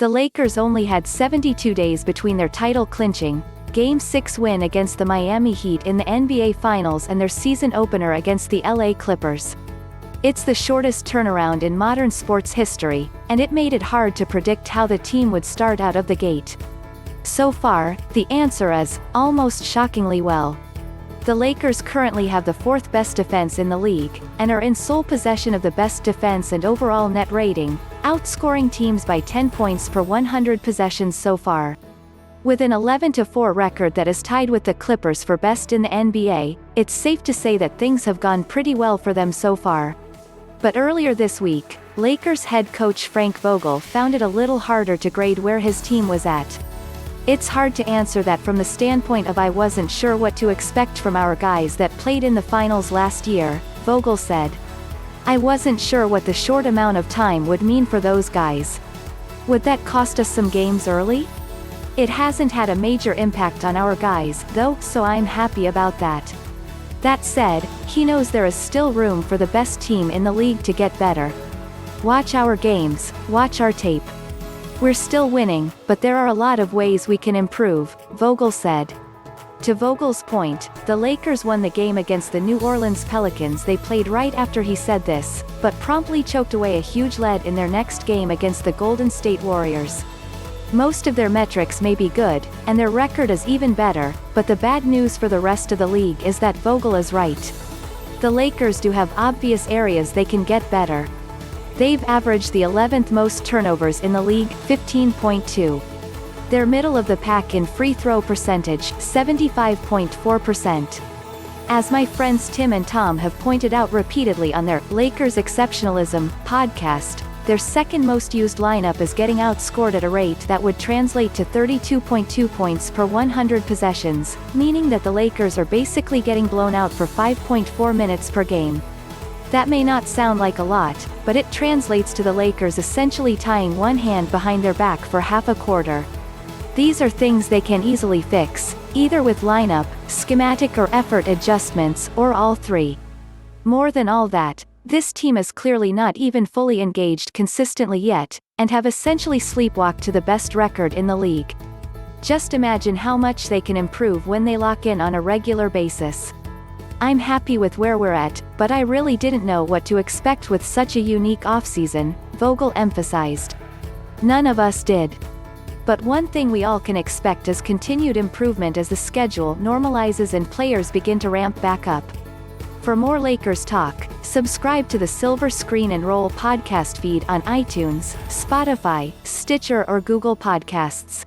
The Lakers only had 72 days between their title-clinching Game 6 win against the Miami Heat in the NBA Finals and their season opener against the LA Clippers. It's the shortest turnaround in modern sports history, and it made it hard to predict how the team would start out of the gate. So far, the answer is, almost shockingly well. The Lakers currently have the fourth best defense in the league, and are in sole possession of the best defense and overall net rating, outscoring teams by 10 points per 100 possessions so far. With an 11-4 record that is tied with the Clippers for best in the NBA, it's safe to say that things have gone pretty well for them so far. But earlier this week, Lakers head coach Frank Vogel found it a little harder to grade where his team was at. It's hard to answer that from the standpoint of I wasn't sure what to expect from our guys that played in the finals last year, Vogel said. I wasn't sure what the short amount of time would mean for those guys. Would that cost us some games early? It hasn't had a major impact on our guys, though, so I'm happy about that. That said, he knows there is still room for the best team in the league to get better. Watch our games, watch our tape. We're still winning, but there are a lot of ways we can improve, Vogel said. To Vogel's point, the Lakers won the game against the New Orleans Pelicans they played right after he said this, but promptly choked away a huge lead in their next game against the Golden State Warriors. Most of their metrics may be good, and their record is even better, but the bad news for the rest of the league is that Vogel is right. The Lakers do have obvious areas they can get better. They've averaged the 11th most turnovers in the league, 15.2. They're middle of the pack in free throw percentage, 75.4%. As my friends Tim and Tom have pointed out repeatedly on their Lakers Exceptionalism podcast, their second most used lineup is getting outscored at a rate that would translate to 32.2 points per 100 possessions, meaning that the Lakers are basically getting blown out for 5.4 minutes per game. That may not sound like a lot, but it translates to the Lakers essentially tying one hand behind their back for half a quarter. These are things they can easily fix, either with lineup, schematic or effort adjustments, or all three. More than all that, this team is clearly not even fully engaged consistently yet, and have essentially sleepwalked to the best record in the league. Just imagine how much they can improve when they lock in on a regular basis. I'm happy with where we're at, but I really didn't know what to expect with such a unique offseason, Vogel emphasized. None of us did. But one thing we all can expect is continued improvement as the schedule normalizes and players begin to ramp back up. For more Lakers talk, subscribe to the Silver Screen and Roll podcast feed on iTunes, Spotify, Stitcher or Google Podcasts.